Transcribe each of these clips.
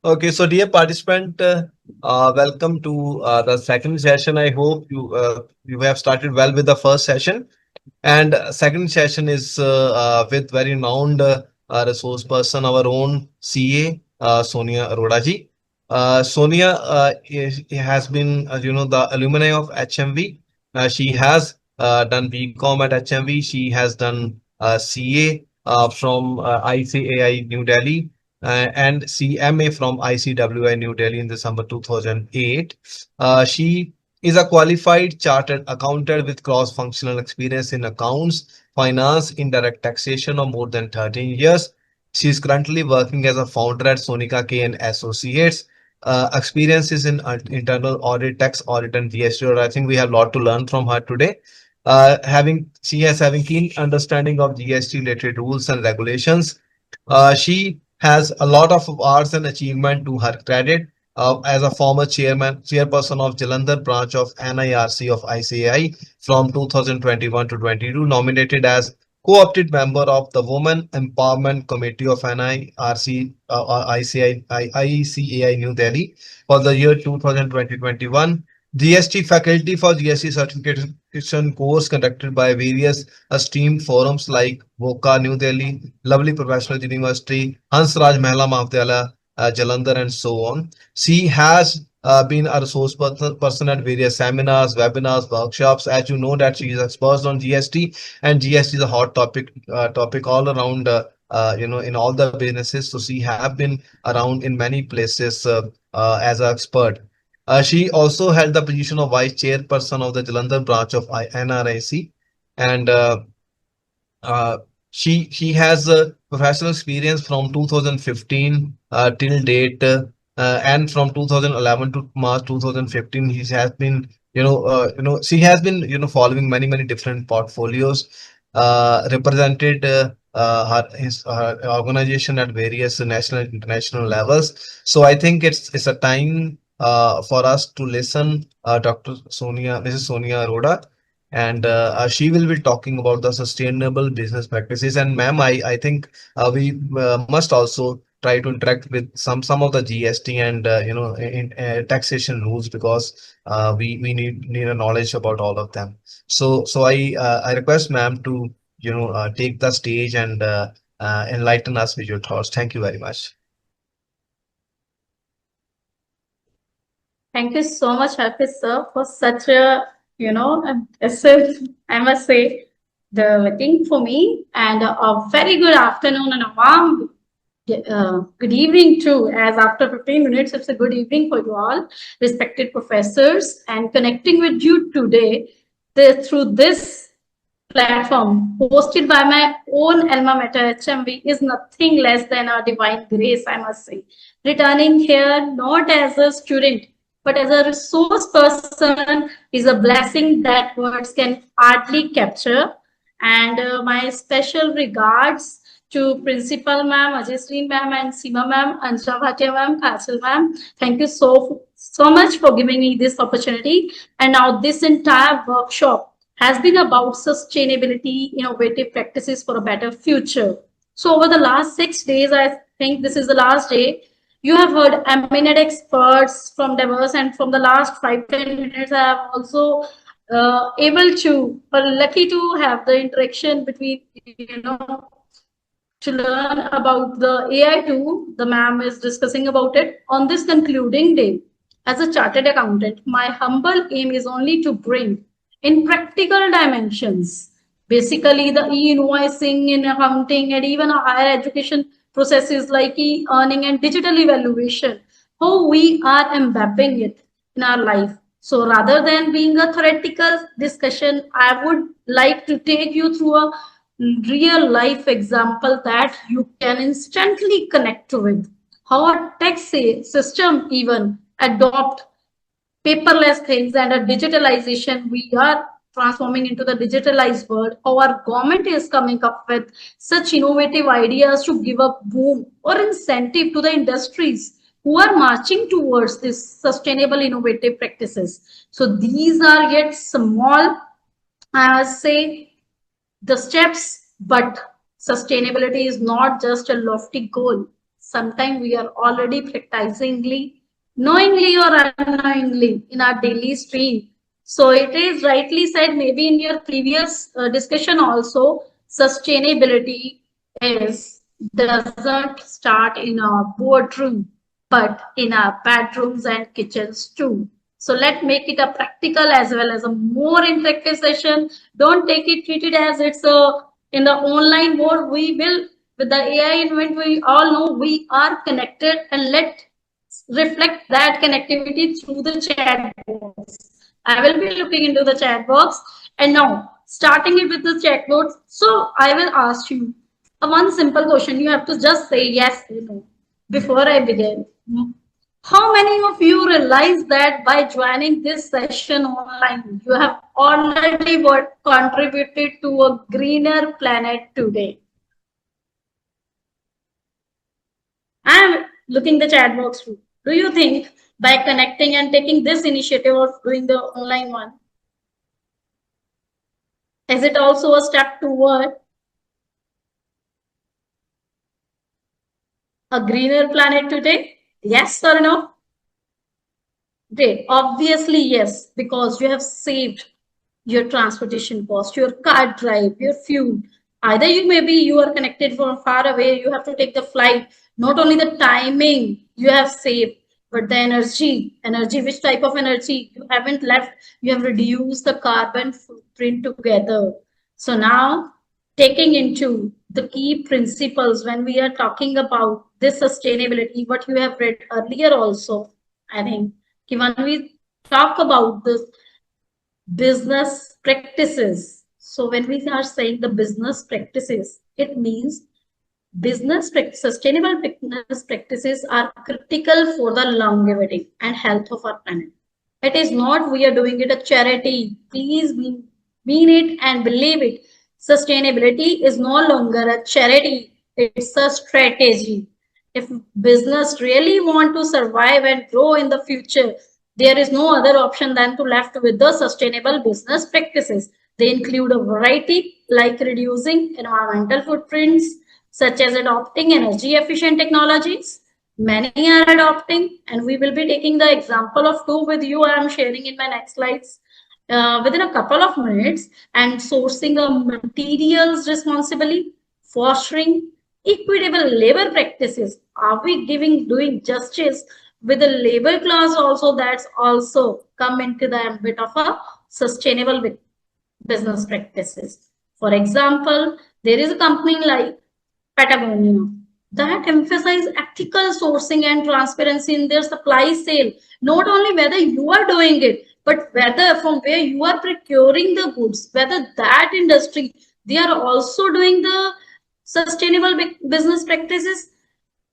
Okay, so dear participant, welcome to the second session. I hope you have started well with the first session, and second session is with very renowned resource person, our own CA, Sonia Arora ji. Sonia has been, the alumni of HMV. She has done BCom at HMV. She has done CA from ICAI New Delhi and CMA from ICWI New Delhi in December 2008. She is a qualified chartered accountant with cross-functional experience in accounts, finance, indirect taxation of more than 13 years. She is currently working as a founder at Sonica K and Associates. Experiences in internal audit, tax audit, and GST audit. I think we have a lot to learn from her today. Having keen understanding of GST related rules and regulations. She has a lot of awards and achievement to her credit. As a former chairperson of Jalandhar branch of NIRC of ICAI from 2021 to 22, nominated as co-opted member of the Women Empowerment Committee of NIRC ICAI New Delhi for the year 2020-21. GST faculty for GST certification course conducted by various esteemed forums like VOCA New Delhi, Lovely Professional University, Hans Raj Mahila Maha Vidyalaya, Jalandhar, and so on. She has been a resource person at various seminars, webinars, workshops. As you know, that she is expert on GST, and GST is a hot topic all around. In all the businesses. So she have been around in many places as an expert. She also held the position of vice chairperson of the Jalandhar branch of NRIC, and uh, she has professional experience from 2015 till date, and from 2011 to March 2015, he has been she has been following many different portfolios, represented her organization at various national and international levels. So I think it's a time for us to listen Mrs. Sonia Arora, and she will be talking about the sustainable business practices. And ma'am, I think we must also try to interact with some of the GST and taxation rules, because we need a knowledge about all of them. So I request ma'am to take the stage and enlighten us with your thoughts. Thank you very much. Thank you so much, Hafiz sir, for such a, impressive, I must say, the waiting for me, and a very good afternoon and a warm good evening too, as after 15 minutes, it's a good evening for you all, respected professors, and connecting with you today through this platform hosted by my own alma mater HMV is nothing less than a divine grace, I must say. Returning here not as a student, but as a resource person is a blessing that words can hardly capture. And my special regards to Principal Ma'am, Ajayasreen Ma'am, and Seema Ma'am, Anja Bhatia Ma'am, Kachal Ma'am. Thank you so much for giving me this opportunity. And now this entire workshop has been about sustainability, innovative practices for a better future. So over the last 6 days, I think this is the last day, you have heard eminent experts from diverse, and from the last 5-10 minutes, I have also lucky to have the interaction between, to learn about the AI tool. The ma'am is discussing about it on this concluding day. As a chartered accountant, my humble aim is only to bring in practical dimensions, basically the e-invoicing in accounting and even a higher education processes like e-earning and digital evaluation, how we are embedding it in our life. So rather than being a theoretical discussion, I would like to take you through a real life example that you can instantly connect with. How a tax system even adopt paperless things and a digitalization, we are transforming into the digitalized world. Our government is coming up with such innovative ideas to give a boom or incentive to the industries who are marching towards this sustainable innovative practices. So these are yet small, I must say, the steps, but sustainability is not just a lofty goal. sometimes we are already practicingly, knowingly or unknowingly in our daily stream. So it is rightly said, maybe in your previous discussion also, sustainability is doesn't start in a boardroom, but in our bedrooms and kitchens too. So let's make it a practical as well as a more interactive session. Don't take it, treat it as it's a in the online mode. We will with the AI invent, we all know we are connected, and let reflect that connectivity through the chat box. I will be looking into the chat box, and now starting it with the chat box. So I will ask you a one simple question. You have to just say yes or no before I begin. How many of you realize that by joining this session online, you have already contributed to a greener planet today? I am looking the chat box too. Do you think by connecting and taking this initiative of doing the online one, is it also a step toward a greener planet today? Yes or no? Great. Obviously, yes, because you have saved your transportation cost, your car drive, your fuel. Either you are connected from far away, you have to take the flight. Not only the timing you have saved, but the energy. Energy, which type of energy you haven't left, you have reduced the carbon footprint together. So now taking into the key principles when we are talking about this sustainability, what you have read earlier also, I think when we talk about this business practices, so when we are saying the business practices, it means sustainable business practices are critical for the longevity and health of our planet. It is not we are doing it a charity. Please mean it and believe it. Sustainability is no longer a charity. It's a strategy. If business really want to survive and grow in the future, there is no other option than to left with the sustainable business practices. They include a variety like reducing environmental footprints, such as adopting energy efficient technologies. Many are adopting, and we will be taking the example of two with you. I am sharing in my next slides within a couple of minutes, and sourcing of materials responsibly, fostering equitable labor practices. Are we doing justice with the labor class also? That's also come into the ambit of a sustainable business practices. For example, there is a company like Patagonia that emphasize ethical sourcing and transparency in their supply sale. Not only whether you are doing it, but whether from where you are procuring the goods, whether that industry, they are also doing the sustainable business practices.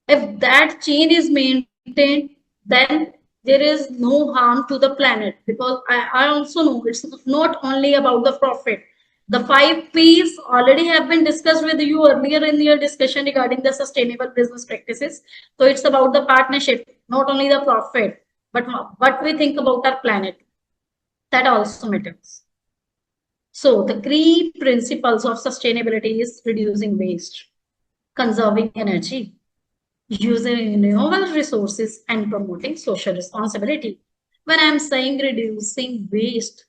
If that chain is maintained, then there is no harm to the planet, because I also know it's not only about the profit. The 5 P's already have been discussed with you earlier in your discussion regarding the sustainable business practices. So it's about the partnership, not only the profit, but what we think about our planet. That also matters. So the key principles of sustainability is reducing waste, conserving energy, using renewable resources, and promoting social responsibility. When I'm saying reducing waste,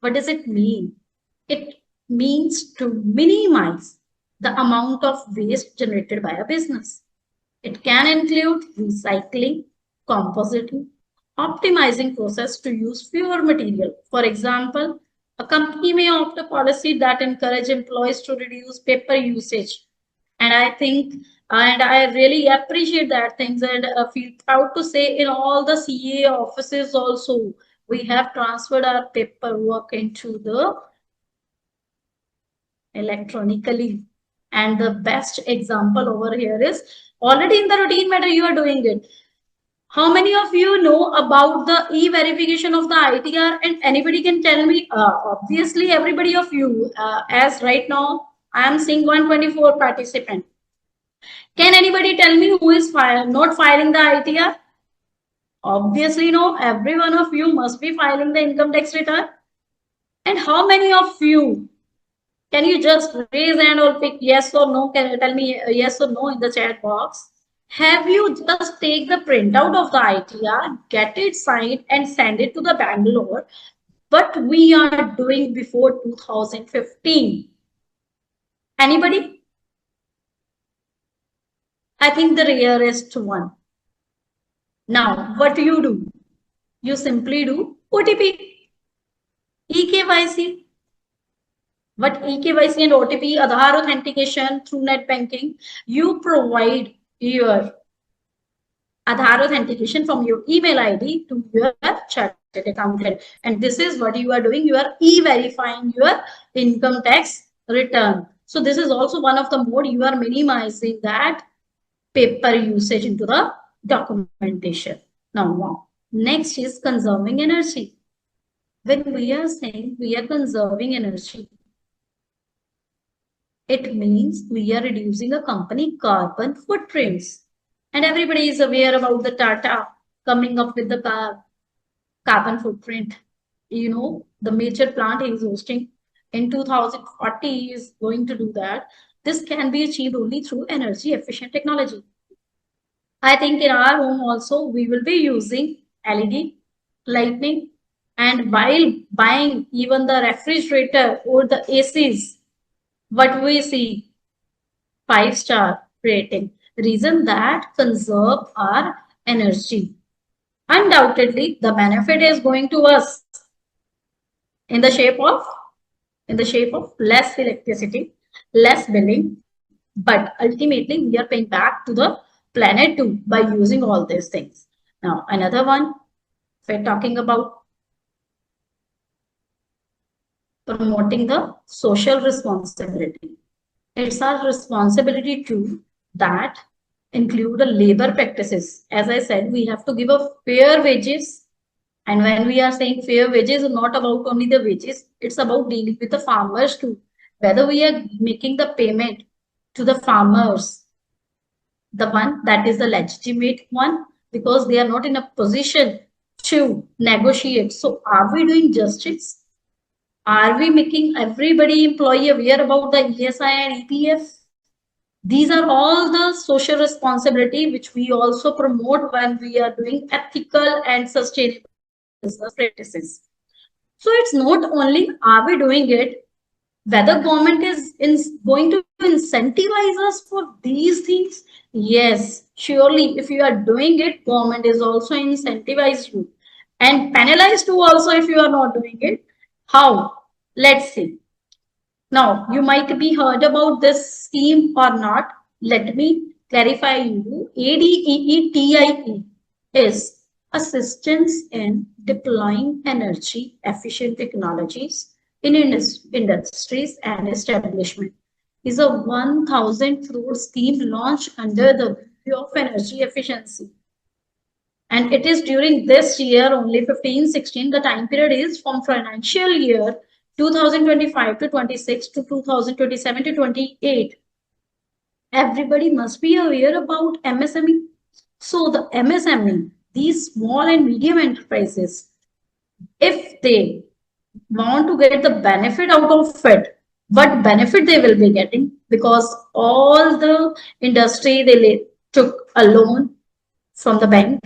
what does it mean? It means to minimize the amount of waste generated by a business. It can include recycling, compositing, optimizing process to use fewer material. For example, a company may opt a policy that encourage employees to reduce paper usage. And I think, and I really appreciate that things, and feel proud to say in all the CA offices also, we have transferred our paperwork into the electronically. And the best example over here is already in the routine matter, you are doing it. How many of you know about the e-verification of the ITR? And anybody can tell me? Obviously, everybody of you, as right now, I am seeing 124 participants. Can anybody tell me who is not filing the ITR? Obviously, no. Every one of you must be filing the income tax return. And how many of you, can you just raise hand or pick yes or no? Can you tell me yes or no in the chat box? Have you just take the printout of the ITR, get it signed and send it to the Bangalore? What we are doing before 2015. Anybody? I think the rarest one. Now, what do? You simply do OTP, EKYC. What EKYC and OTP, Aadhaar authentication through net banking, you provide your Aadhaar authentication from your email ID to your chartered accountant. And this is what you are doing. You are e-verifying your income tax return. So this is also one of the mode you are minimizing that paper usage into the documentation. Now, next is conserving energy. When we are saying we are conserving energy, it means we are reducing a company carbon footprints. And everybody is aware about the Tata coming up with the carbon footprint. You know, the major plant is hosting in 2040 is going to do that. This can be achieved only through energy efficient technology. I think in our home also we will be using LED lighting, and while buying even the refrigerator or the ACs, what we see 5-star rating. Reason that conserve our energy. Undoubtedly, the benefit is going to us in the shape of less electricity, less billing, but ultimately we are paying back to the planet too by using all these things. Now, another one, we're talking about promoting the social responsibility. It's our responsibility too that include the labor practices. As I said, we have to give a fair wages. And when we are saying fair wages, not about only the wages, it's about dealing with the farmers too. Whether we are making the payment to the farmers, the one that is the legitimate one, because they are not in a position to negotiate. So are we doing justice? Are we making everybody employee aware about the ESI and EPF? These are all the social responsibility which we also promote when we are doing ethical and sustainable business practices. So it's not only are we doing it, whether government is going to incentivize us for these things. Yes, surely if you are doing it, government is also incentivize you and penalize you also if you are not doing it. How? Let's see. Now, you might be heard about this scheme or not. Let me clarify you. ADEETIE is assistance in deploying energy efficient technologies in industries and establishment. Is a 1,000 crore scheme launched under the view of energy efficiency. And it is during this year only 15-16. The time period is from financial year 2025 to 26 to 2027 to 28. Everybody must be aware about MSME. So the MSME, these small and medium enterprises, if they want to get the benefit out of it, what benefit they will be getting? Because all the industry, they took a loan from the bank.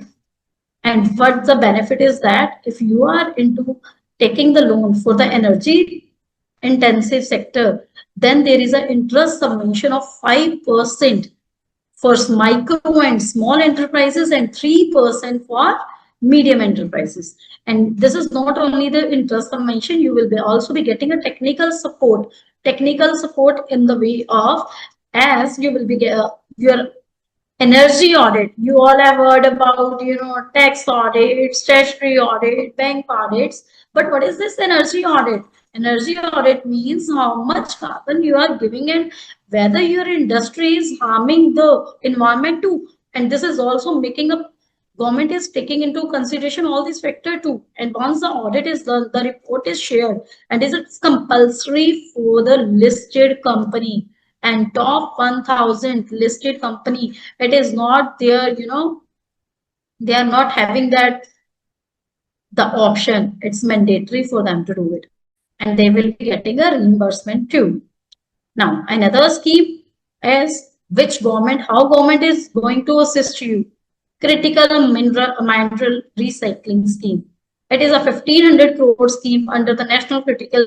And what the benefit is that if you are into taking the loan for the energy intensive sector, then there is an interest subvention of 5% for micro and small enterprises and 3% for medium enterprises. And this is not only the interest subvention, you will be also be getting a technical support in the way of, as you will be your energy audit. You all have heard about, tax audit, statutory audit, bank audits. But what is this energy audit? Energy audit means how much carbon you are giving and whether your industry is harming the environment too. And this is also making a government is taking into consideration all these factors too. And once the audit is done, the report is shared and it's compulsory for the listed company and top 1,000 listed company. It is not there, they are not having that the option. It's mandatory for them to do it, and they will be getting a reimbursement too. Now, another scheme is Which government, how government is going to assist you? Critical mineral recycling scheme. It is a 1500 crore scheme under the National Critical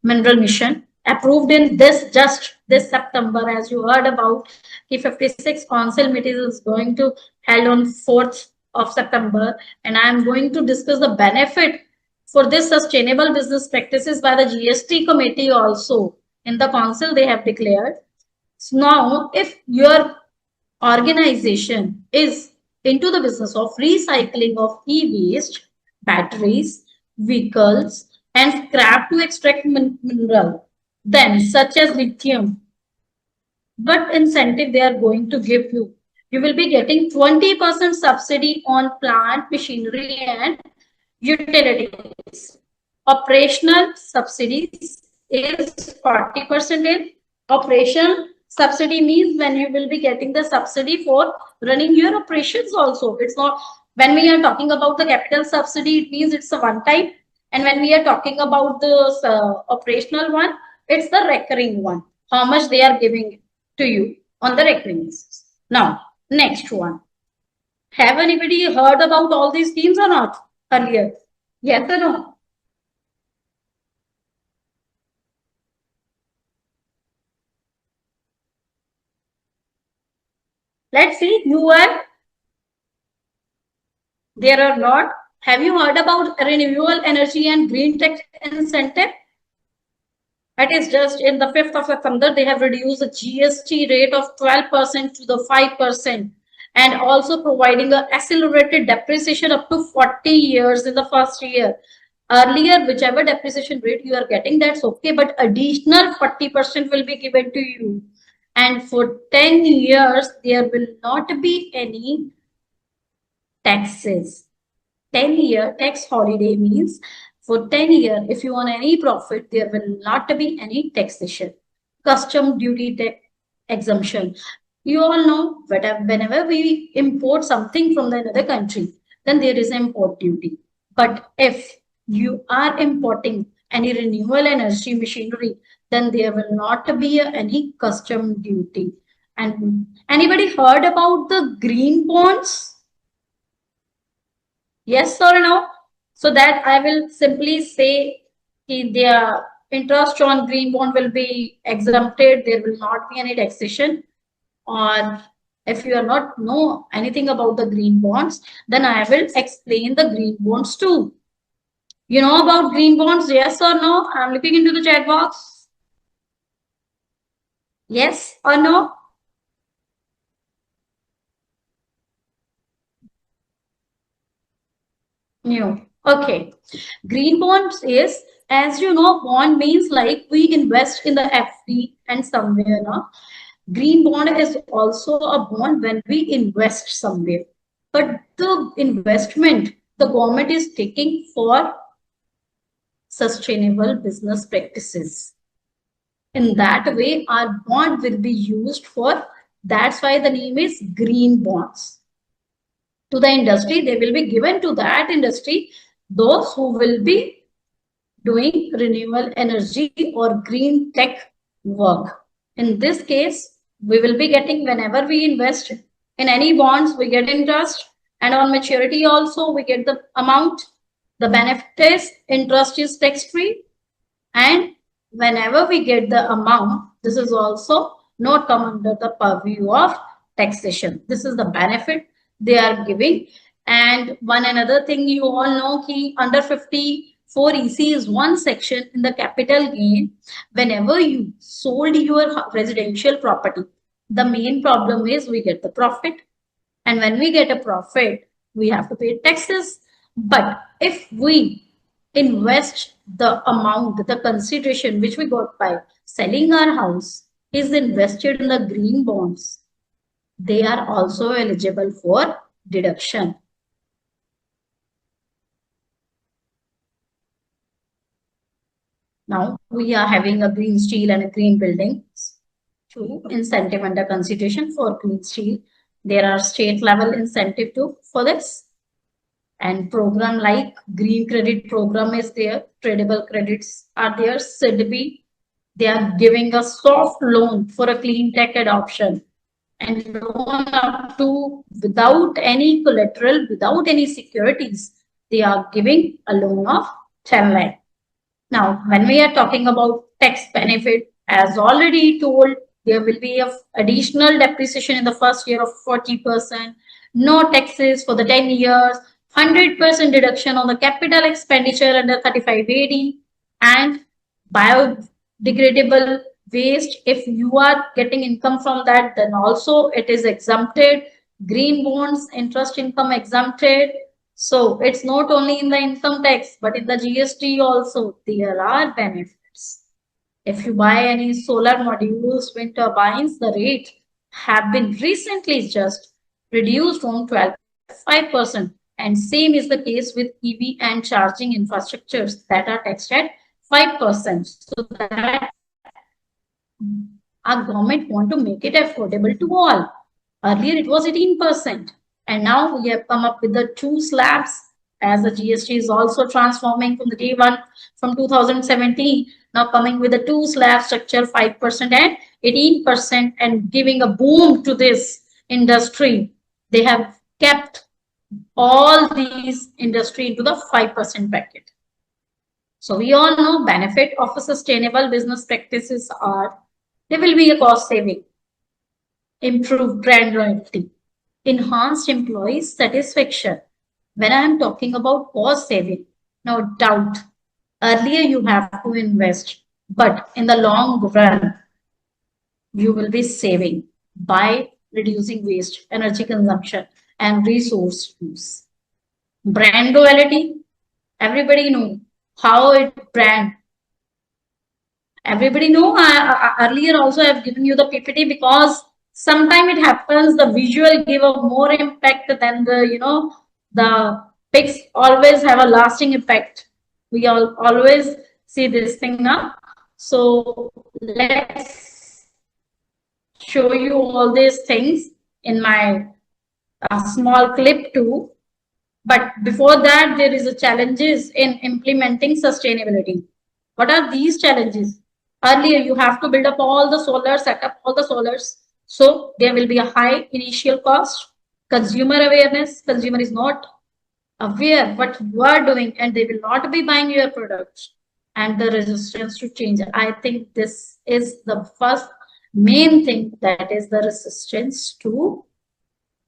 Mineral Mission, approved in this September. As you heard about, the 56th council meeting is going to held on 4th of September, and I am going to discuss the benefit for this sustainable business practices by the GST committee also. In the council they have declared. So now, if your organization is into the business of recycling of e-waste, batteries, vehicles, and scrap to extract mineral, then such as lithium, what incentive they are going to give you? You will be getting 20% subsidy on plant, machinery, and utilities. Operational subsidies is 40% in operation. Subsidy means when you will be getting the subsidy for running your operations also. It's not when we are talking about the capital subsidy, it means it's a one time. And when we are talking about the operational one, it's the recurring one. How much they are giving to you on the recurring basis. Now, next one. Have anybody heard about all these schemes or not earlier? Yes or no? Let's see, you are there or not. Have you heard about renewable energy and green tech incentive? That is just in the 5th of September, they have reduced the GST rate of 12% to the 5%, and also providing an accelerated depreciation up to 40 years in the first year. Earlier, whichever depreciation rate you are getting, that's okay, but additional 40% will be given to you. And for 10 years, there will not be any taxes. 10-year tax holiday means for 10 years, if you want any profit, there will not be any taxation. Custom duty exemption. You all know that whenever we import something from another country, then there is import duty. But if you are importing any renewable energy machinery, then there will not be any custom duty. And anybody heard about the green bonds? Yes or no? So that I will simply say their interest on green bond will be exempted. There will not be any taxation. Or if you are not know anything about the green bonds, then I will explain the green bonds too. You know about green bonds? Yes or no? I'm looking into the chat box. Yes or no? New. Okay. Green bonds is, as you know, bond means like we invest in the FD and somewhere. No? Green bond is also a bond when we invest somewhere. But the investment the government is taking for sustainable business practices. In that way, our bond will be used for, that's why the name is green bonds. To the industry, they will be given to that industry, those who will be doing renewable energy or green tech work. In this case, we will be getting, whenever we invest in any bonds, we get interest, and on maturity also we get the amount. The benefit is interest is tax free, and whenever we get the amount, this is also not come under the purview of taxation. This is the benefit they are giving. And one another thing you all know, ki under 54 EC is one section in the capital gain. Whenever you sold your residential property, the main problem is we get the profit, and when we get a profit, we have to pay taxes. But if we invest the amount, the consideration which we got by selling our house is invested in the green bonds, they are also eligible for deduction. Now we are having a green steel and a green buildings. Two incentive under consideration for green steel. There are state level incentive too for this. And program like green credit program is there, tradable credits are there, SIDB, they are giving a soft loan for a clean tech adoption. and loan up to without any collateral, without any securities. They are giving a loan of 10 lakh. Now, when we are talking about tax benefit, as already told, there will be a additional depreciation in the first year of 40%, no taxes for the 10 years, 100% deduction on the capital expenditure under 35AD, and biodegradable waste. If you are getting income from that, then also it is exempted. Green bonds, interest income exempted. So it's not only in the income tax, but in the GST also, there are benefits. If you buy any solar modules, wind turbines, the rate have been recently just reduced from 12.5%. And same is the case with EV and charging infrastructures that are taxed at 5%. So that our government want to make it affordable to all. Earlier it was 18%. And now we have come up with the two slabs, as the GST is also transforming from the day one from 2017, now coming with a two slab structure, 5% and 18%, and giving a boom to this industry. They have kept all these industry into the 5% bracket. So we all know benefit of a sustainable business practices are there will be a cost saving, improved brand loyalty, enhanced employee satisfaction. When I am talking about cost saving, no doubt, earlier you have to invest, but in the long run, you will be saving by reducing waste, energy consumption, and resource use. Brand loyalty, everybody know how it brand. Everybody know, earlier also I've given you the PPT because sometimes it happens the visual give a more impact than the pics always have a lasting impact. We all always see this thing now. So let's show you all these things in my small clip too. But before that, there is a challenges in implementing sustainability. What are these challenges? Earlier, you have to build up all the solar, set up all the solars. So there will be a high initial cost. Consumer awareness. Consumer is not aware what you are doing and they will not be buying your products. And the resistance to change. I think this is the first main thing, that is the resistance to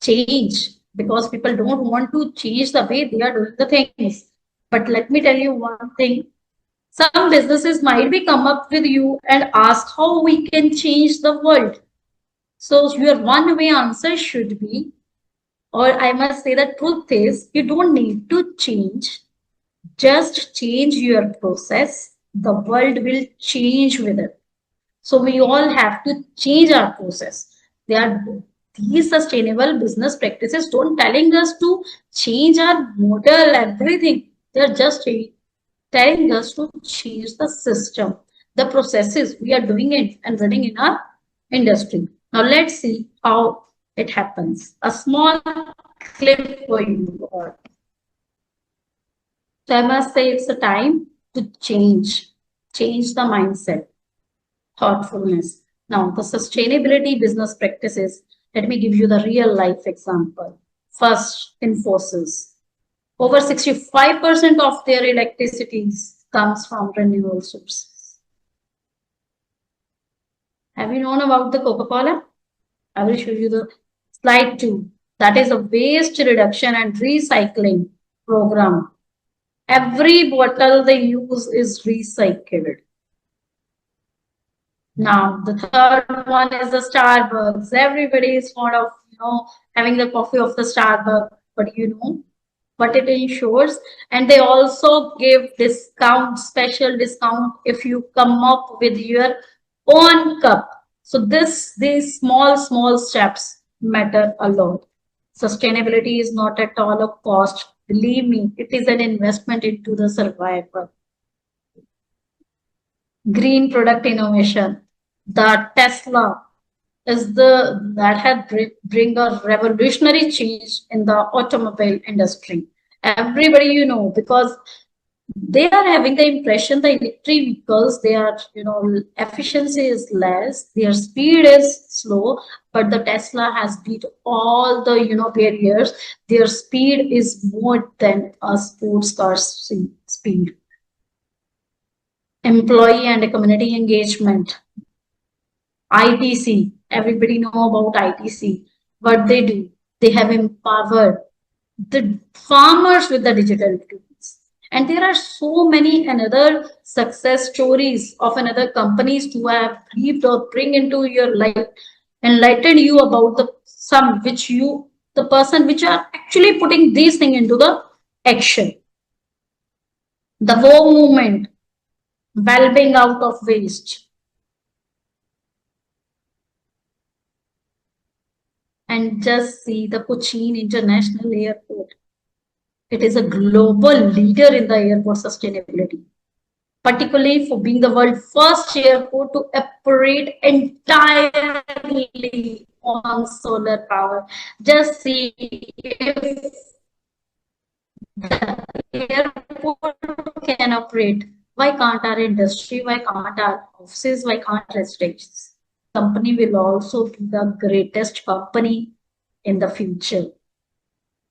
change, because people don't want to change the way they are doing the things. But let me tell you one thing. Some businesses might be come up with you and ask how we can change the world. So your one way answer should be, or I must say the truth is, you don't need to change. Just change your process. The world will change with it. So we all have to change our process. These sustainable business practices don't telling us to change our model, everything. They're just telling us to change the system, the processes we are doing it and running in our industry. Now let's see how it happens. A small clip for you all. So I must say it's a time to change the mindset, thoughtfulness. Now the sustainability business practices, let me give you the real life example. First, Infosys. Over 65% of their electricity comes from renewable sources. Have you known about the Coca-Cola? I will show you the slide 2. That is a waste reduction and recycling program. Every bottle they use is recycled. Now, the third one is the Starbucks. Everybody is fond of, having the coffee of the Starbucks, but what it ensures. And they also give discount, special discount if you come up with your own cup. So these small steps matter a lot. Sustainability is not at all a cost. Believe me, it is an investment into the survival. Green product innovation. The Tesla is that had bring a revolutionary change in the automobile industry. Everybody because they are having the impression the electric vehicles, their efficiency is less, their speed is slow, but the Tesla has beat all the barriers. Their speed is more than a sports car speed. Employee and community engagement, ITC, everybody know about ITC. What they do, they have empowered the farmers with the digital tools. And there are so many another success stories of another companies who have briefed or bring into your life, enlightened you about the some which you, the person which are actually putting these things into the action. The whole movement, well-being out of waste. And just see the Cochin International Airport. It is a global leader in the airport sustainability, particularly for being the world's first airport to operate entirely on solar power. Just see, if the airport can operate, why can't our industry, why can't our offices, why can't residents? Company will also be the greatest company in the future.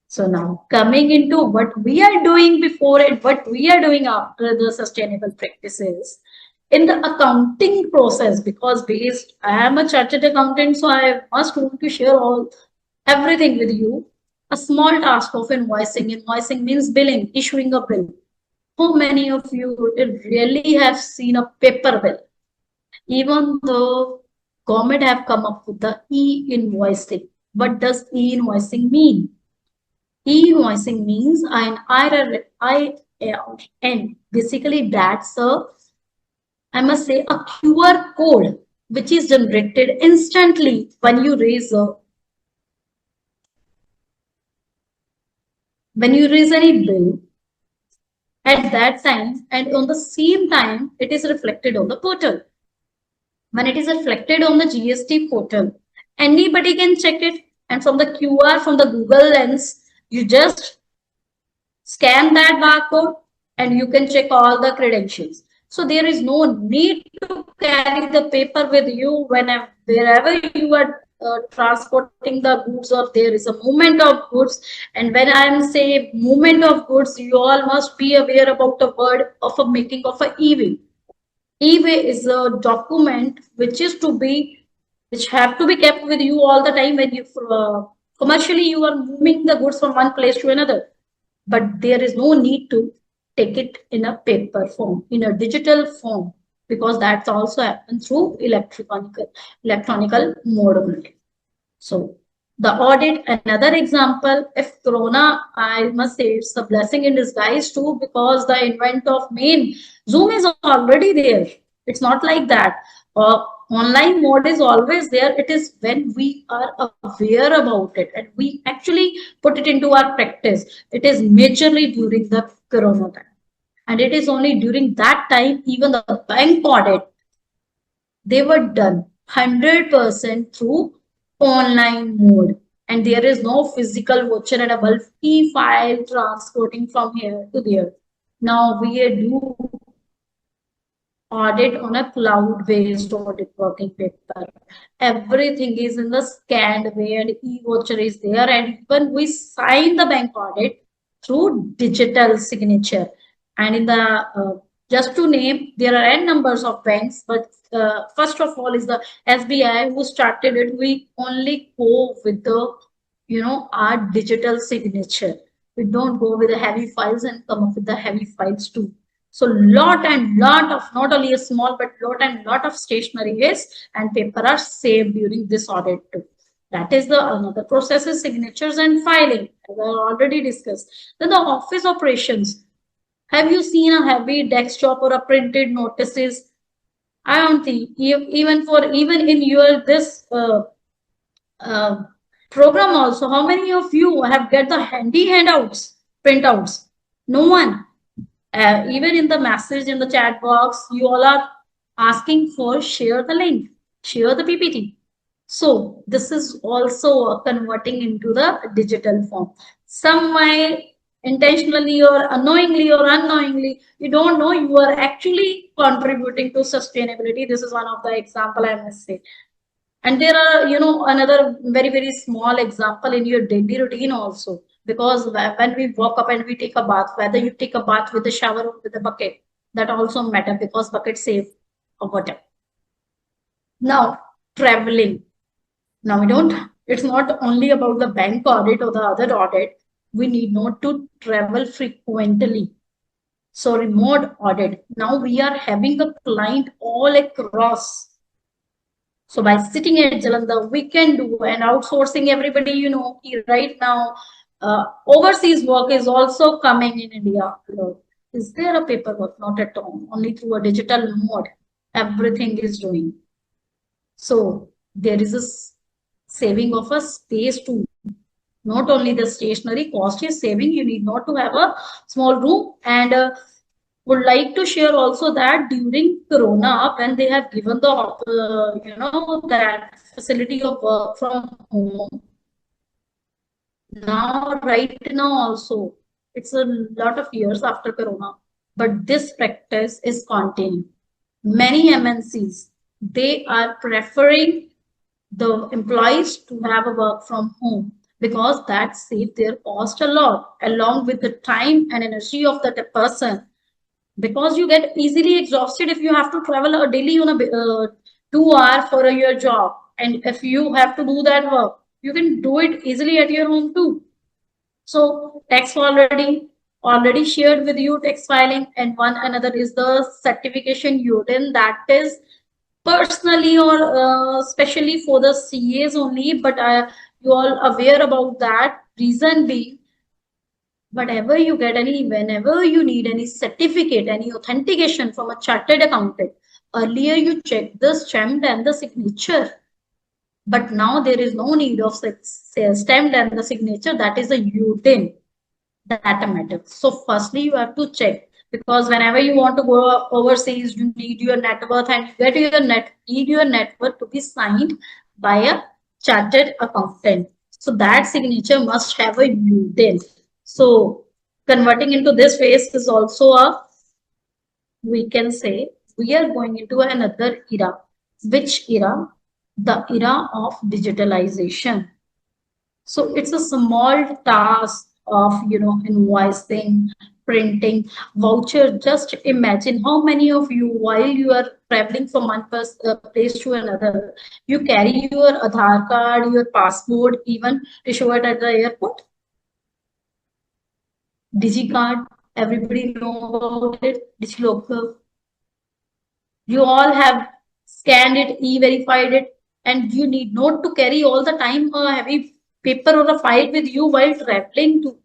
So now coming into what we are doing before and what we are doing after the sustainable practices in the accounting process, because based I am a chartered accountant, so I must want to share everything with you. A small task of invoicing. Invoicing means billing, issuing a bill. How many of you really have seen a paper bill? Even though government have come up with the e-invoicing. What does e-invoicing mean? E-invoicing means an IN. Basically, that's I must say, a QR code which is generated instantly when you raise any bill at that time, and on the same time, it is reflected on the portal. When it is reflected on the GST portal, anybody can check it, and from the QR, from the Google Lens, you just scan that barcode and you can check all the credentials. So there is no need to carry the paper with you wherever you are transporting the goods, or there is a movement of goods. And when I am saying movement of goods, you all must be aware about the word of a making of a e-way. E-way is a document which have to be kept with you all the time when you commercially you are moving the goods from one place to another. But there is no need to take it in a paper form, in a digital form, because that's also happened through electronical modality. So the audit, another example, if Corona, I must say it's a blessing in disguise too, because the invent of main Zoom is already there. It's not like that. Online mode is always there. It is when we are aware about it and we actually put it into our practice. It is majorly during the Corona time. And it is only during that time, even the bank audit, they were done 100% through online mode, and there is no physical voucher and a bulk e-file transporting from here to there. Now we do audit on a cloud-based audit working paper. Everything is in the scanned way, and e-voucher is there, and even we sign the bank audit through digital signature. And in the just to name, there are n numbers of banks, but first of all is the SBI who started it. We only go with the our digital signature. We don't go with the heavy files and come up with the heavy files too. So lot and lot of, not only a small, but lot and lot of stationery is and paper are saved during this audit too. That is the another process is signatures and filing, as I already discussed. Then the office operations. Have you seen a heavy desktop or a printed notices? I don't think even in your this program also, how many of you have get the handy handouts, printouts? No one. Even in the message in the chat box, you all are asking for share the link, share the PPT. So this is also converting into the digital form. Some way intentionally or unknowingly or unknowingly, you don't know you are actually contributing to sustainability. This is one of the example I must say. And there are, another very small example in your daily routine also. Because when we walk up and we take a bath, whether you take a bath with a shower or with a bucket, that also matter because bucket save water. Now, traveling. Now we don't, it's not only about the bank audit or the other audit. We need not to travel frequently. So remote audit. Now we are having a client all across. So by sitting at Jalandhar, we can do and outsourcing everybody, right now, overseas work is also coming in India. Is there a paperwork? Not at all. Only through a digital mode, everything is doing. So there is a saving of a space too. Not only the stationery cost is saving, you need not to have a small room. And would like to share also that during Corona, when they have given the that facility of work from home, now right now also it's a lot of years after Corona, but this practice is continuing. Many MNCs, they are preferring the employees to have a work from home because that saves their cost a lot, along with the time and energy of that person. Because you get easily exhausted if you have to travel a daily on a 2 hour for your job, and if you have to do that work, you can do it easily at your home too. So tax already shared with you tax filing, and one another is the certification UTIN, that is personally or especially for the CAs only, but you all aware about that. Reason being, whatever you get, whenever you need any certificate, any authentication from a chartered accountant, earlier you check the stamped and the signature, but now there is no need of stamped and the signature. That is a UTIN that matters. So firstly you have to check, because whenever you want to go overseas, you need your net worth, and you get your net worth to be signed by a chartered accountant. So that signature must have a UTIN. So converting into this phase is also we can say we are going into another era. Which era? The era of digitalization. So it's a small task of, invoicing, printing, voucher. Just imagine how many of you, while you are traveling from one place to another, you carry your Aadhaar card, your passport, even to show it at the airport. DigiCard, everybody know about it. DigiLocker. You all have scanned it, e-verified it, and you need not to carry all the time a heavy paper or a file with you while traveling to.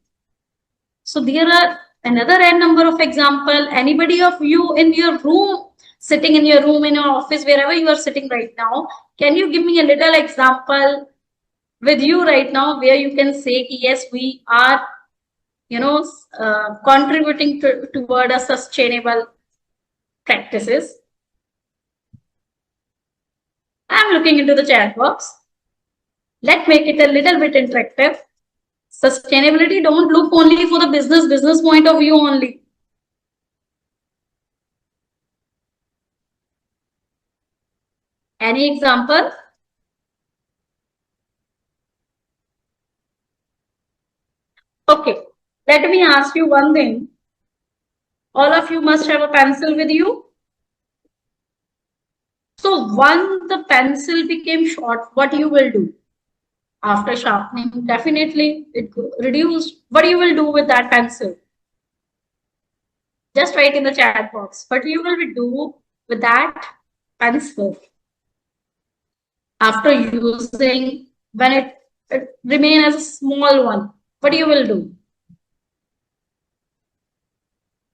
So there are another n number of example. Anybody of you in your room, sitting in your room, in your office, wherever you are sitting right now, can you give me a little example with you right now where you can say, yes, we are, contributing toward a sustainable practices? I'm looking into the chat box. Let's make it a little bit interactive. Sustainability don't look only for the business point of view only. Any example? Okay, let me ask you one thing. All of you must have a pencil with you. So once the pencil became short, what you will do? After sharpening, definitely it reduced. What you will do with that pencil? Just write in the chat box. What you will do with that pencil after using, when it remain as a small one? What you will do?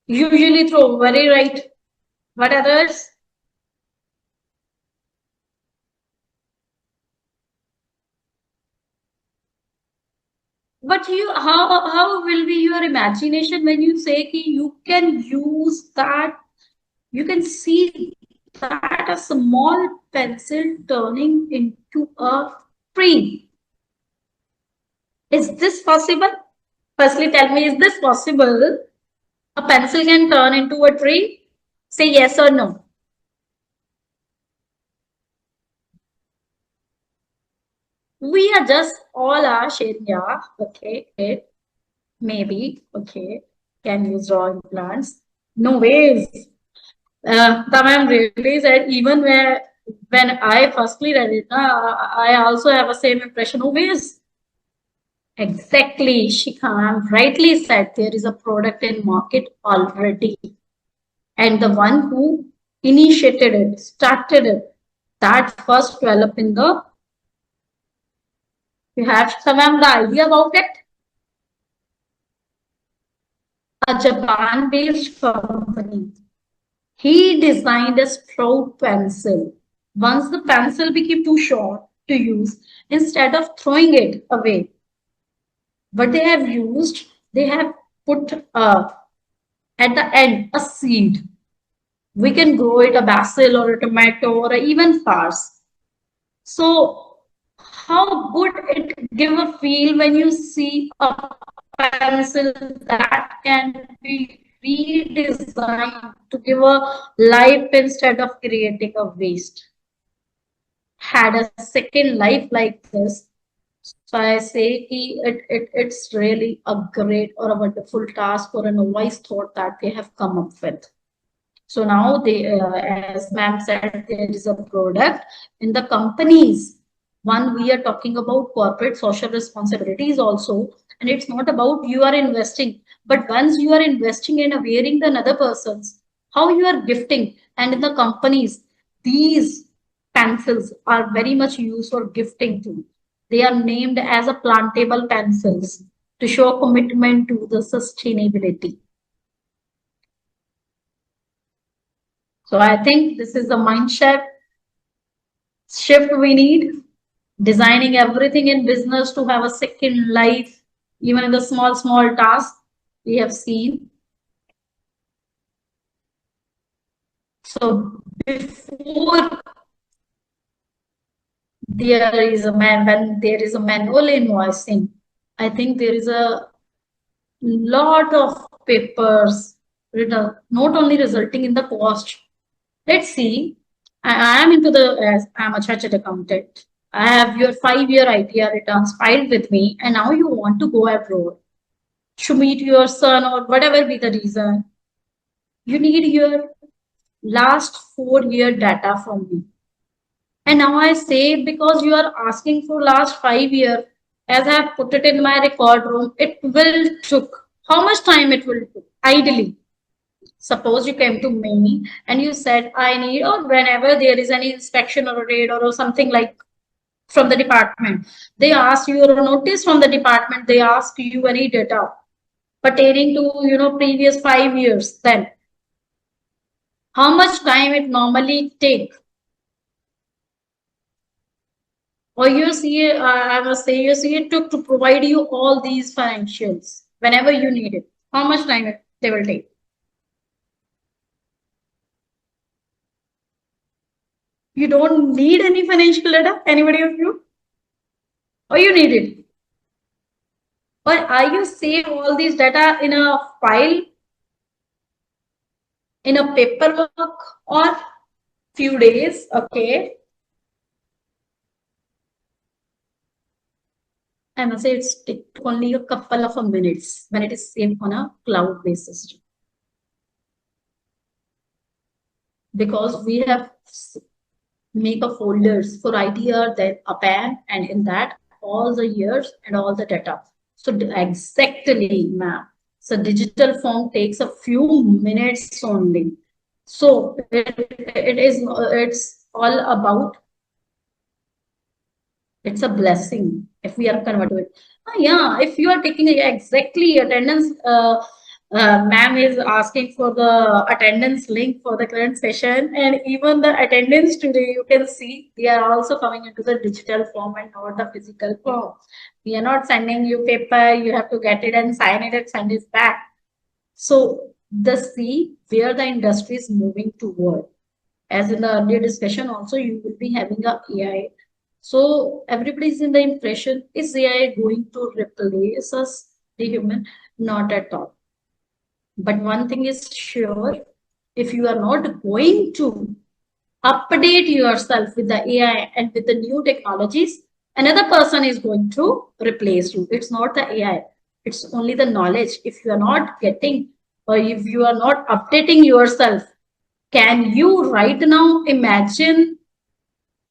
Usually throw, very right. What others? But how will be your imagination when you say ki you can use that, you can see that a small pencil turning into a tree? Is this possible? Firstly, tell me, is this possible? A pencil can turn into a tree? Say yes or no. We are just all are sharing, yeah, okay, maybe, okay, can use drawing plants. No ways. The ma'am really said, even when I firstly read it, I also have a same impression. No ways. Exactly, Shikha ma'am rightly said there is a product in market already. And the one who initiated it, started it, that first developing the, you have some the idea about it? A Japan-based company. He designed a stroke pencil. Once the pencil became too short to use, instead of throwing it away, what they have used, they have put at the end a seed. We can grow it a basil or a tomato or even farce. So how good it give a feel when you see a pencil that can be redesigned to give a life instead of creating a waste. Had a second life like this. So I say it's really a great or a wonderful task or a wise thought that they have come up with. So now they, as ma'am said, there is a product in the companies. One, we are talking about corporate social responsibilities also, and it's not about you are investing, but once you are investing and wearing the another person's, how you are gifting. And in the companies, these pencils are very much used for gifting too. They are named as a plantable pencils to show commitment to the sustainability. So I think this is the mindset shift we need, designing everything in business to have a second life, even in the small tasks we have seen. So before there is a man, when there is a manual invoicing, I think there is a lot of papers written, not only resulting in the cost. Let's see. I am into the, as I'm a chartered accountant. I have your 5-year ITR returns filed with me, and now you want to go abroad to meet your son or whatever be the reason. You need your last 4-year data from me. And now I say, because you are asking for last 5 years, as I have put it in my record room, it will took. How much time it will take? Ideally. Suppose you came to me and you said, I need, or whenever there is any inspection or a raid or something like from the department, they ask you a notice from the department, they ask you any data pertaining to, previous 5 years, then how much time it normally take? Or you see, I must say, you see, it took to provide you all these financials whenever you need it. How much time they will take? You don't need any financial data, anybody of you? Or you need it? Or are you save all these data in a file, in a paperwork, or few days? Okay. I must say it's only a couple of minutes when it is saved on a cloud-based system. Because we have make a folders for ITR, then a PAN, and in that all the years and all the data. So exactly, ma'am. So digital form takes a few minutes only. So it's all about, it's a blessing if we are converted to it. Yeah, if you are taking exactly attendance, ma'am is asking for the attendance link for the current session, and even the attendance today, you can see they are also coming into the digital form and not the physical form. We are not sending you paper, you have to get it and sign it and send it back. So the see where the industry is moving toward. As in the earlier discussion, also you will be having a AI. So everybody's in the impression, is AI going to replace us? human, not at all. But one thing is sure, if you are not going to update yourself with the AI and with the new technologies, another person is going to replace you. It's not the AI, it's only the knowledge. If you are not getting, or if you are not updating yourself, can you right now imagine,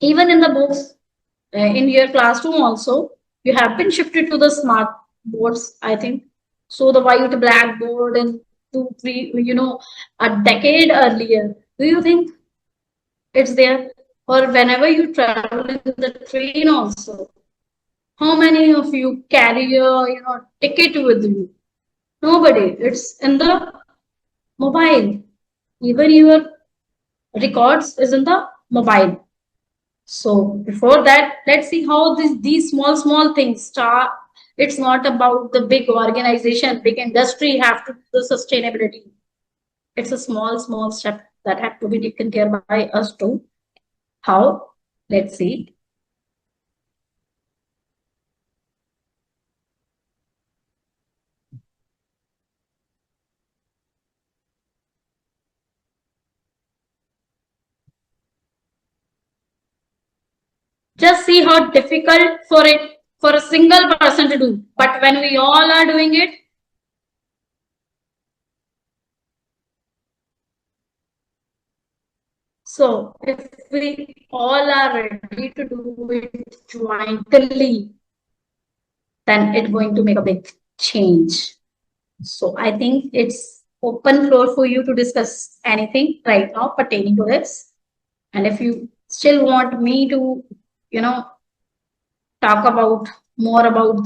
even in the books, in your classroom also, you have been shifted to the smart boards, I think. So the white blackboard and 2, 3, a decade earlier, do you think it's there? Or whenever you travel in the train also, how many of you carry a ticket with you? Nobody. It's in the mobile. Even your records is in the mobile. So before that, let's see how these small things start. It's not about the big organization, big industry have to do the sustainability. It's a small step that have to be taken care by us too. How? Let's see. Just see how difficult for a single person to do. But when we all are doing it, so if we all are ready to do it jointly, then it's going to make a big change. So I think it's open floor for you to discuss anything right now pertaining to this. And if you still want me to, talk about more about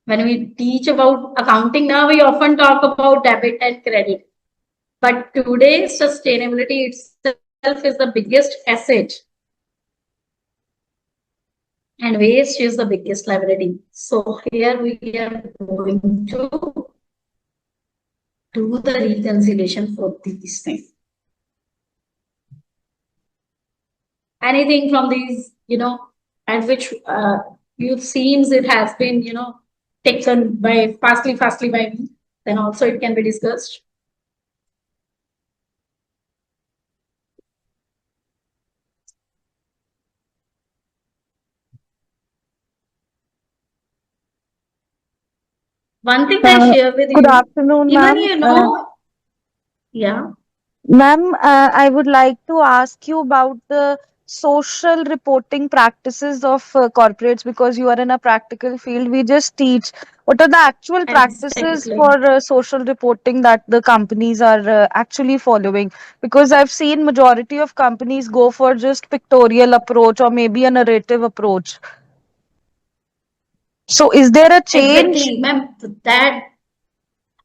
when we teach about accounting now, we often talk about debit and credit. But today, sustainability itself is the biggest asset, and waste is the biggest liability. So here we are going to do the reconciliation for these things. Anything from these, at which you seems it has been, taken by fastly by me, then also it can be discussed. One thing I share with Good you, afternoon, even ma'am. yeah. Ma'am, I would like to ask you about the social reporting practices of corporates because you are in a practical field. We just teach what are the actual practices Exactly. for social reporting that the companies are actually following. Because I've seen majority of companies go for just pictorial approach or maybe a narrative approach. So, is there a change? Exactly, ma'am. That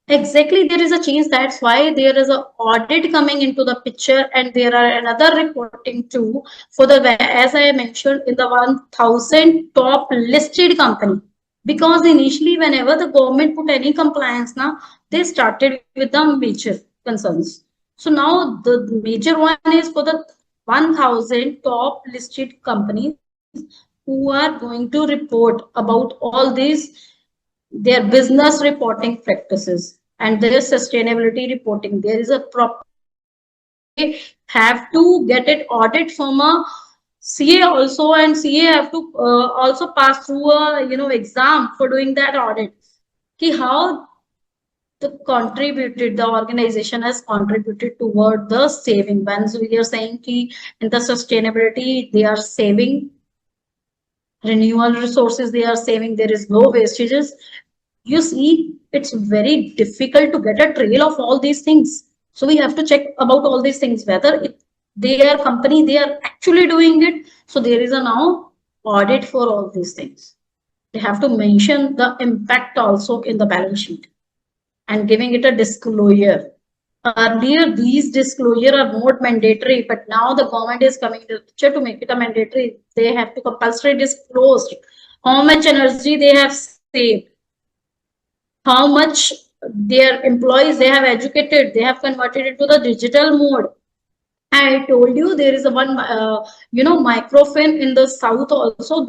exactly there is a change. That's why there is a audit coming into the picture, and there are another reporting too for the, as I mentioned, in the 1,000 top listed company. Because initially, whenever the government put any compliance, now they started with the major concerns. So now the major one is for the 1,000 top listed companies who are going to report about all these their business reporting practices and their sustainability reporting. There is a proper audit. They have to get it audit from a CA also, and CA have to also pass through a exam for doing that audit. Ki how the organization has contributed toward the saving. Once we are saying ki in the sustainability they are saving renewable resources, they are saving, there is no wastages. You see, it's very difficult to get a trail of all these things. So we have to check about all these things, whether their company, they are actually doing it. So there is a now audit for all these things. They have to mention the impact also in the balance sheet and giving it a disclosure. Earlier, these disclosure are not mandatory, but now the government is coming to the picture to make it a mandatory. They have to compulsory disclose how much energy they have saved, how much their employees they have educated, they have converted into the digital mode. I told you there is a one, microfin in the south also.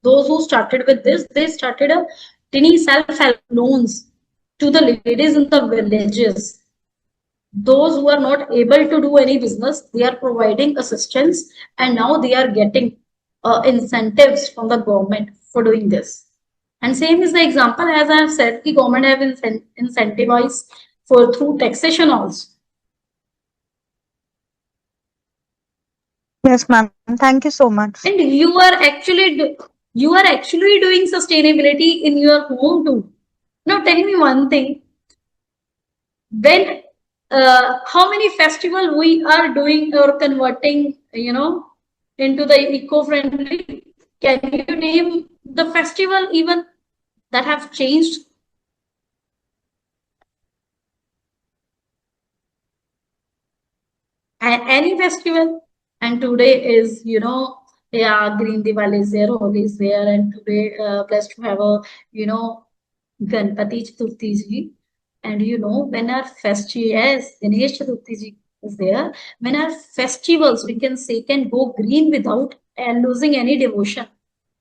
Those who started with this, they started a tiny self-help loans to the ladies in the villages. Those who are not able to do any business, they are providing assistance, and now they are getting incentives from the government for doing this. And same is the example, as I have said, the government have incentivized for through taxation also. Yes, ma'am. Thank you so much. And you are actually doing sustainability in your home too. Now tell me one thing, when how many festival we are doing or converting, into the eco-friendly? Can you name the festival even that have changed? And any festival? And today is, yeah, Green Diwali is there, Holi is there, and today blessed to have a, Ganpati Chaturthi ji. And when our festival, yes, Ganesh Chaturthi ji is there, when our festivals, we can say, can go green without losing any devotion.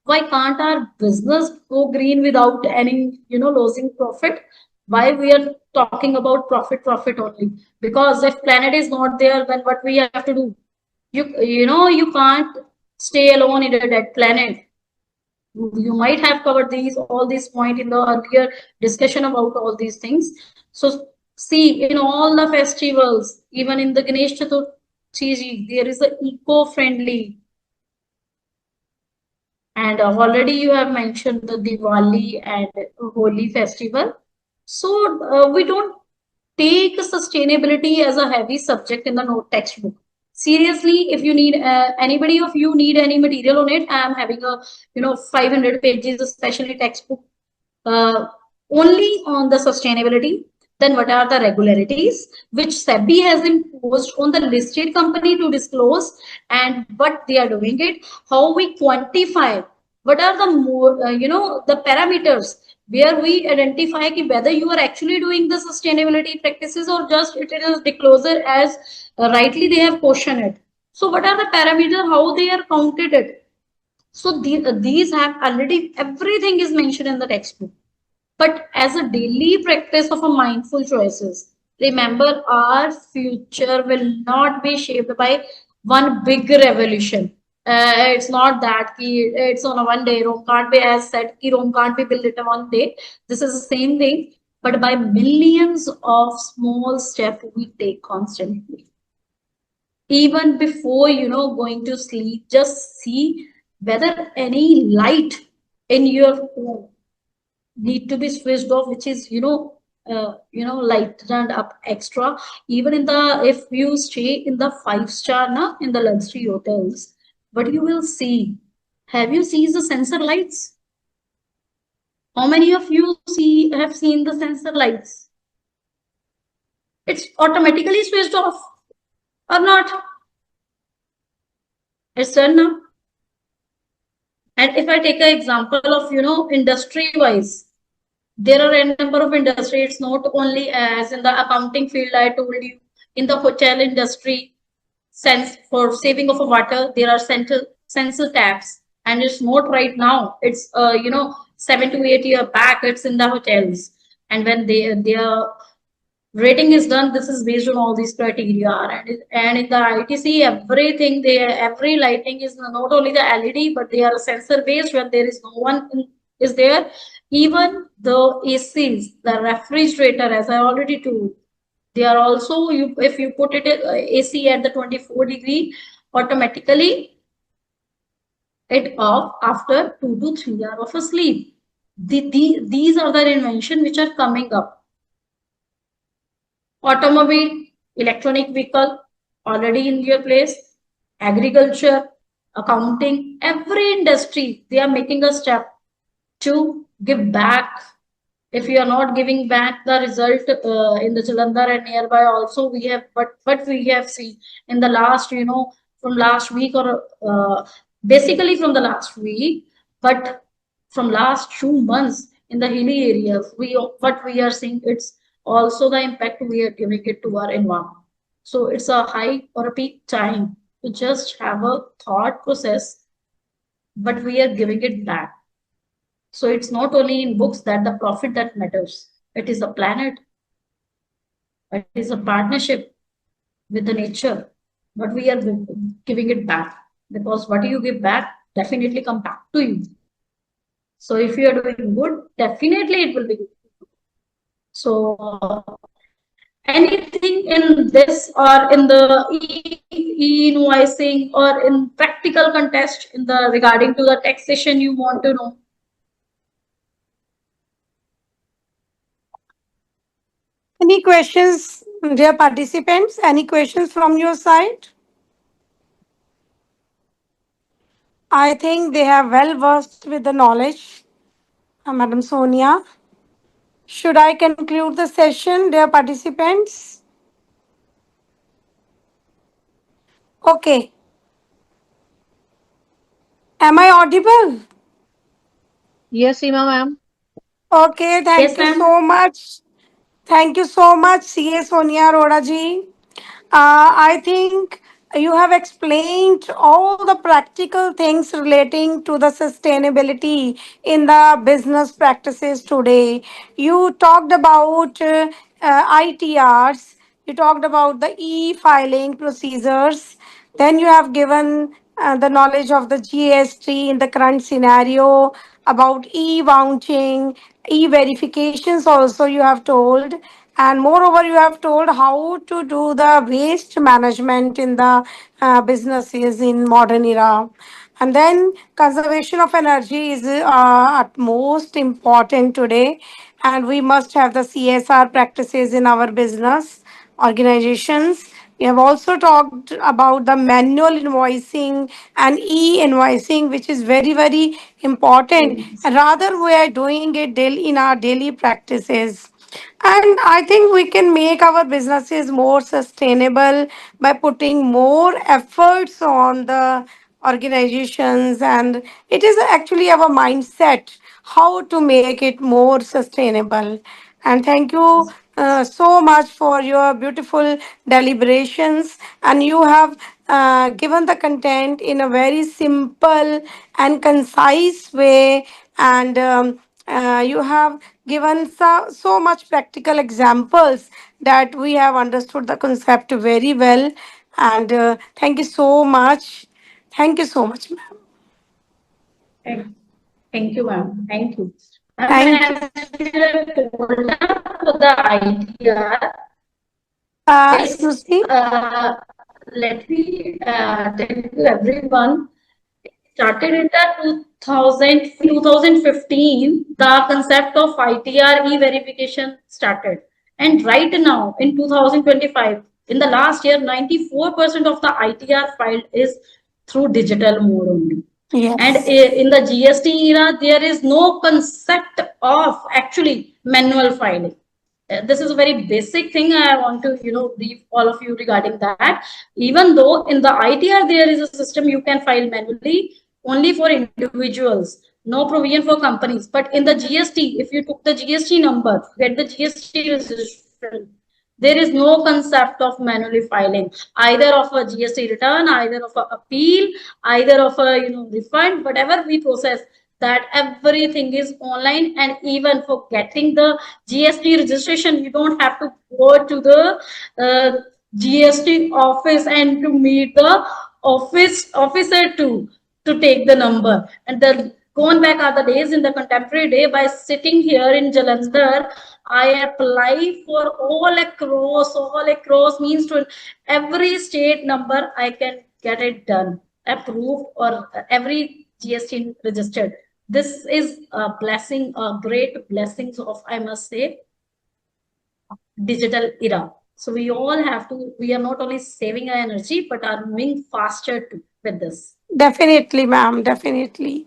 Why can't our business go green without any, losing profit? Why we are talking about profit only? Because if planet is not there, then what we have to do? You can't stay alone in a dead planet. You might have covered all these points in the earlier discussion about all these things. So see, in all the festivals, even in the Ganesh Chaturthi, there is a eco-friendly. And already you have mentioned the Diwali and Holi festival. So we don't take sustainability as a heavy subject in the note textbook. Seriously, if you need anybody of you need any material on it, I am having a 500 pages, especially textbook only on the sustainability. Then what are the regularities which SEBI has imposed on the listed company to disclose, and what they are doing it, how we quantify, what are the more the parameters where we identify whether you are actually doing the sustainability practices or just it is disclosure as rightly they have questioned it. So what are the parameters, how they are counted it? So these have already, everything is mentioned in the textbook. But as a daily practice of a mindful choices, remember our future will not be shaped by one big revolution. It's not that it's on a one day. Rome can't be, as said, Rome can't be built in one day. This is the same thing, but by millions of small steps we take constantly. Even before going to sleep, just see whether any light in your home need to be switched off, which is lightened up extra. Even in the, if you stay in the 5-star in the luxury hotels, but you will see, have you seen the sensor lights? How many of you have seen the sensor lights? It's automatically switched off or not? It's done now. And if I take an example of industry wise, there are a number of industries. It's not only as in the accounting field, I told you, in the hotel industry, sense for saving of water, there are sensor taps, and it's not right now. It's 7 to 8 years back. It's in the hotels, and when their rating is done, this is based on all these criteria. And in the ITC, everything every lighting is not only the LED, but they are sensor based. When there is no one is there, even the ACs, the refrigerator, as I already told, they are also, if you put it AC at the 24-degree, automatically it off after 2 to 3 hours of a sleep. These are the inventions which are coming up. Automobile, electronic vehicle, already in your place. Agriculture, accounting, every industry, they are making a step to give back. If you are not giving back the result in the Jalandhar and nearby also, we have, but what we have seen in the last, from last week, or basically from the last week, but from last 2 months in the hilly areas, what we are seeing, it's also the impact we are giving it to our environment. So it's a high or a peak time to just have a thought process, but we are giving it back. So it's not only in books that the profit that matters. It is a planet. It is a partnership with the nature. But we are giving it back, because what you give back definitely come back to you. So if you are doing good, definitely it will be good. So anything in this or in the e-invoicing or in practical contest in the regarding to the taxation you want to know? Any questions, dear participants? Any questions from your side? I think they are well versed with the knowledge, Madam Sonia. Should I conclude the session, dear participants? Okay. Am I audible? Yes, Seema ma'am. Okay, Yes, thank you ma'am. so much. Thank you so much, CA Sonia Arora ji. I think you have explained all the practical things relating to the sustainability in the business practices today. You talked about ITRs, you talked about the e filing procedures, then you have given the knowledge of the GST in the current scenario, about e vouching, e verifications, also, you have told. And moreover, you have told how to do the waste management in the businesses in modern era. And then conservation of energy is at most important today, and we must have the CSR practices in our business organizations. We have also talked about the manual invoicing and e-invoicing, which is very, very important. And rather, we are doing it daily in our daily practices. And I think we can make our businesses more sustainable by putting more efforts on the organizations. And it is actually our mindset how to make it more sustainable. And thank you so much for your beautiful deliberations. And you have given the content in a very simple and concise way. And you have given so much practical examples that we have understood the concept very well. And thank you so much. Thank you so much, ma'am. Thank, thank you, ma'am. Thank you. Ma'am, Thank you. as you have told now for the ITR, it's Excuse me. let me tell you everyone, started in the 2015, the concept of ITR e-verification started. And right now, in 2025, in the last year, 94% of the ITR filed is through digital mode only. And Yes. in the GST era, there is no concept of actually manual filing. This is a very basic thing I want to brief all of you regarding that. Even though in the ITR there is a system you can file manually only for individuals, no provision for companies. But in the GST, if you took the GST number, get the GST registration, there is no concept of manually filing either of a GST return, either of a appeal, either of a refund, whatever we process, that everything is online. And even for getting the GST registration, you don't have to go to the GST office and to meet the officer to take the number. And the gone back are the days. In the contemporary day, by sitting here in Jalandhar, I apply for all across means to every state number I can get it done, approved, or every GST registered. This is a blessing, a great blessings of, I must say, digital era. So we all have to, we are not only saving our energy, but are moving faster too with this. Definitely, ma'am. Definitely.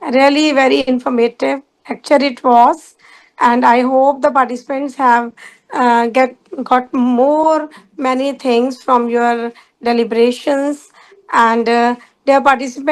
Really very informative lecture it was. And I hope the participants have get got more many things from your deliberations. And their participants